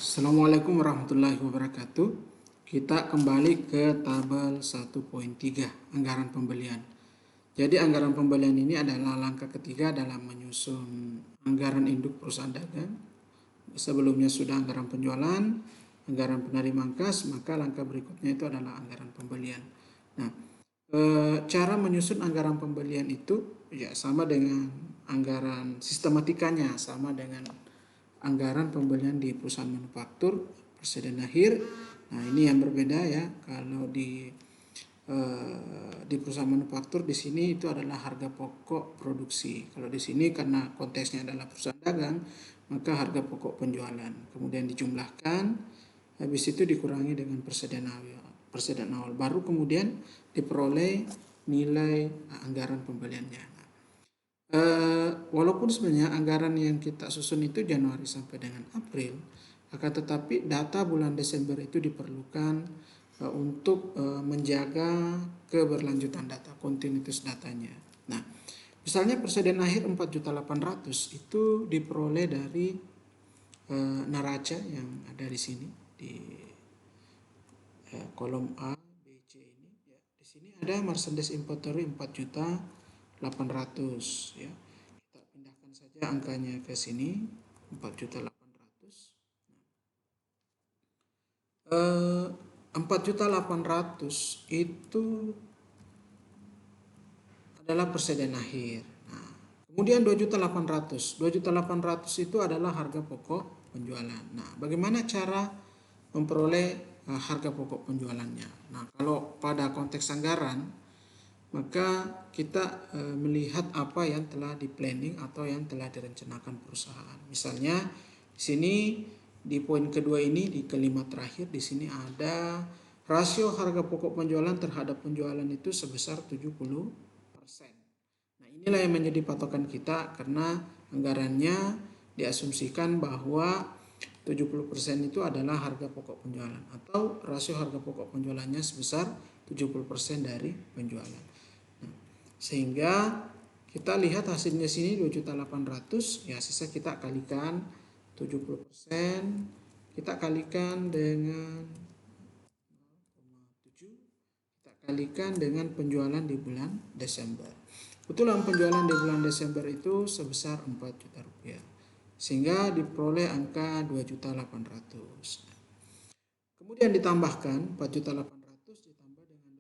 Assalamualaikum warahmatullahi wabarakatuh. Kita kembali ke tabel 1.3 anggaran pembelian. Jadi anggaran pembelian ini adalah langkah ketiga dalam menyusun anggaran induk perusahaan dagang. Sebelumnya sudah anggaran penjualan, anggaran penerimaan kas, maka langkah berikutnya itu adalah anggaran pembelian. Nah, cara menyusun anggaran pembelian itu ya sama dengan anggaran sistematikanya, sama dengan anggaran pembelian di perusahaan manufaktur persediaan akhir. Nah, ini yang berbeda ya. Kalau di perusahaan manufaktur di sini itu adalah harga pokok produksi. Kalau di sini karena konteksnya adalah perusahaan dagang, maka harga pokok penjualan. Kemudian dijumlahkan, habis itu dikurangi dengan persediaan awal. Baru kemudian diperoleh nilai anggaran pembeliannya. Walaupun sebenarnya anggaran yang kita susun itu Januari sampai dengan April, akan tetapi data bulan Desember itu diperlukan untuk menjaga keberlanjutan data, kontinuitas datanya. Nah, misalnya persediaan akhir 4.800.000 itu diperoleh dari neraca yang ada di sini di kolom A, B, C ini ya. Di sini ada merchandise inventory 4.800.000 ya. Kita pindahkan saja angkanya ke sini 4.800.000. 4.800.000 itu adalah persediaan akhir. Nah, kemudian 2.800.000. 2.800.000 itu adalah harga pokok penjualan. Nah, bagaimana cara memperoleh harga pokok penjualannya? Nah, kalau pada konteks anggaran, maka kita melihat apa yang telah di planning atau yang telah direncanakan perusahaan. Misalnya di sini di poin kedua ini, di kelima terakhir di sini ada rasio harga pokok penjualan terhadap penjualan itu sebesar 70%. Nah, inilah yang menjadi patokan kita karena anggarannya diasumsikan bahwa 70% itu adalah harga pokok penjualan atau rasio harga pokok penjualannya sebesar 70% dari penjualan. Sehingga kita lihat hasilnya sini 2.800.000 ya, sisa kita kalikan 70%, kita kalikan dengan 0,7, kita kalikan dengan penjualan di bulan Desember. Kebetulan penjualan di bulan Desember itu sebesar 4 juta rupiah, sehingga diperoleh angka 2.800.000. Kemudian ditambahkan 4.800.000 ditambah dengan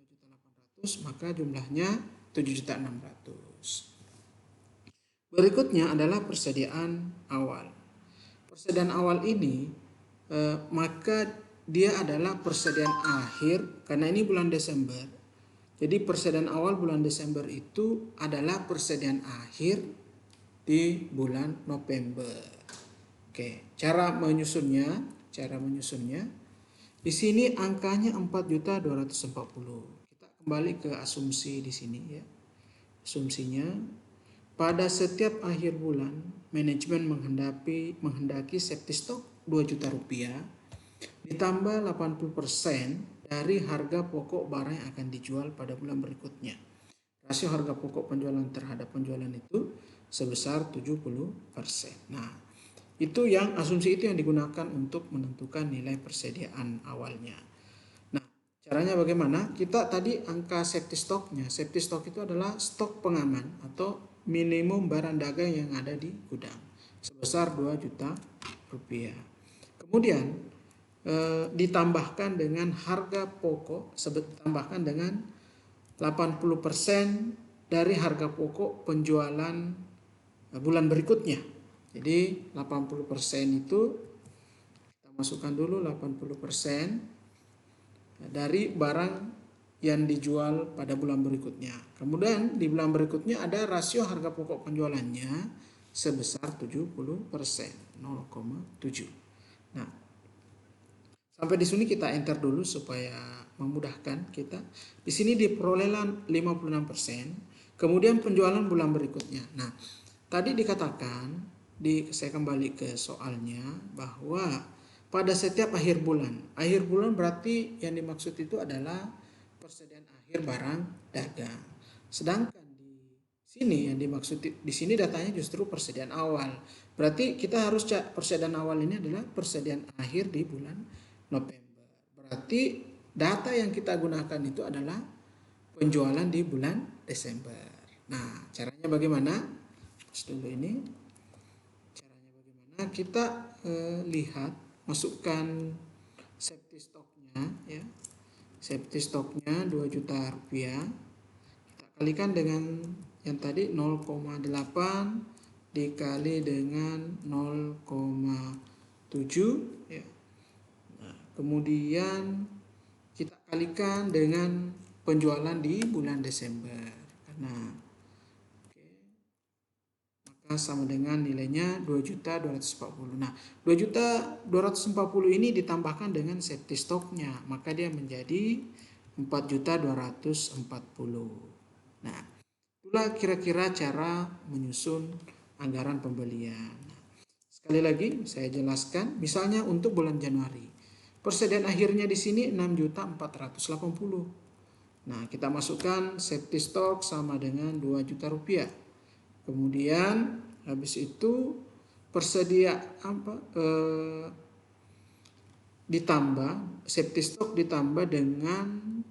2.800.000, maka jumlahnya 7.600.000. Berikutnya adalah persediaan awal. Persediaan awal ini maka dia adalah persediaan akhir karena ini bulan Desember. Jadi persediaan awal bulan Desember itu adalah persediaan akhir di bulan November. Oke, cara menyusunnya di sini angkanya 4.240.000. Kembali ke asumsi di sini ya. Asumsinya pada setiap akhir bulan manajemen menghendaki safety stock 2 juta rupiah ditambah 80% dari harga pokok barang yang akan dijual pada bulan berikutnya. Rasio harga pokok penjualan terhadap penjualan itu sebesar 70%. Nah, itu yang asumsi itu yang digunakan untuk menentukan nilai persediaan awalnya. Caranya bagaimana? Kita tadi angka safety stocknya. Safety stock itu adalah stok pengaman atau minimum barang dagang yang ada di gudang sebesar 2 juta rupiah. Kemudian ditambahkan dengan harga pokok, tambahkan dengan 80% dari harga pokok penjualan bulan berikutnya. Jadi 80% itu kita masukkan dulu 80% dari barang yang dijual pada bulan berikutnya. Kemudian di bulan berikutnya ada rasio harga pokok penjualannya sebesar 70%, 0,7. Nah, sampai di sini kita enter dulu supaya memudahkan kita. Di sini diperolehlah 56%, kemudian penjualan bulan berikutnya. Nah, tadi dikatakan, saya kembali ke soalnya bahwa pada setiap akhir bulan berarti yang dimaksud itu adalah persediaan akhir barang dagang. Sedangkan di sini yang dimaksud di sini datanya justru persediaan awal. Berarti kita harus cek persediaan awal ini adalah persediaan akhir di bulan November. Berarti data yang kita gunakan itu adalah penjualan di bulan Desember. Nah, caranya bagaimana? Terus dulu ini. Caranya bagaimana? Kita lihat, masukkan safety stoknya ya. Safety stoknya 2 juta rupiah. Kita kalikan dengan yang tadi 0,8 dikali dengan 0,7 ya. Nah, kemudian kita kalikan dengan penjualan di bulan Desember. Karena maka sama dengan nilainya 2.240. Nah, 2.240 ini ditambahkan dengan safety stoknya, maka dia menjadi 4.240. Nah, itulah kira-kira cara menyusun anggaran pembelian. Sekali lagi saya jelaskan, misalnya untuk bulan Januari, persediaan akhirnya di sini 6.480. Nah, kita masukkan safety stock sama dengan 2 juta rupiah. Kemudian habis itu ditambah safety stock ditambah dengan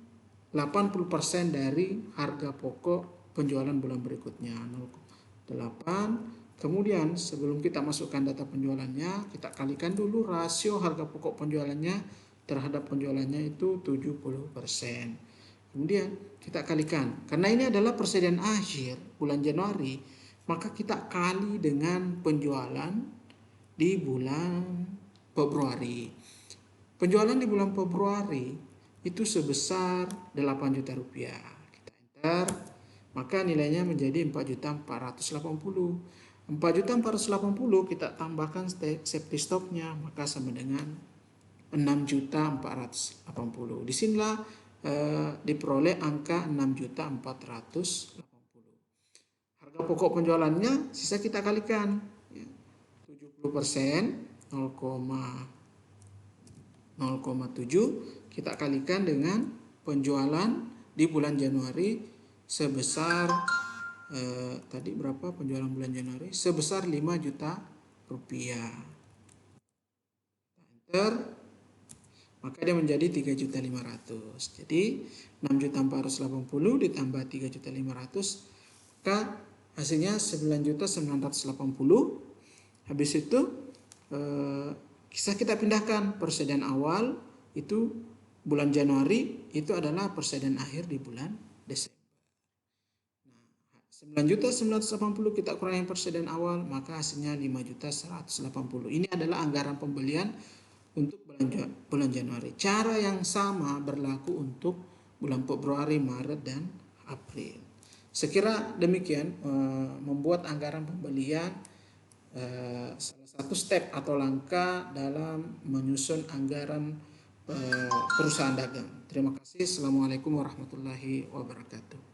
80% dari harga pokok penjualan bulan berikutnya 0,8. Kemudian sebelum kita masukkan data penjualannya, kita kalikan dulu rasio harga pokok penjualannya terhadap penjualannya itu 70%. Kemudian kita kalikan, karena ini adalah persediaan akhir bulan Januari, maka kita kali dengan penjualan di bulan Februari. Penjualan di bulan Februari itu sebesar 8 juta rupiah. Kita enter, maka nilainya menjadi 4.480. 4.480 kita tambahkan safety stocknya, maka sama dengan 6.480. Disinilah diperoleh angka 6.480. Harga pokok penjualannya sisa kita kalikan 70%, 0,7 kita kalikan dengan penjualan di bulan Januari sebesar tadi berapa penjualan bulan Januari? Sebesar 5 juta rupiah. Enter, maka dia menjadi 3.500.000. Jadi 6.480 ditambah 3.500.000, maka hasilnya 9.980. Habis itu bisa kita pindahkan persediaan awal itu bulan Januari itu adalah persediaan akhir di bulan Desember. Nah, 9.980 kita kurangi persediaan awal, maka hasilnya 5.180. Ini adalah anggaran pembelian untuk bulan Januari. Cara yang sama berlaku untuk bulan Februari, Maret, dan April. Sekira demikian membuat anggaran pembelian salah satu step atau langkah dalam menyusun anggaran perusahaan dagang. Terima kasih. Assalamualaikum warahmatullahi wabarakatuh.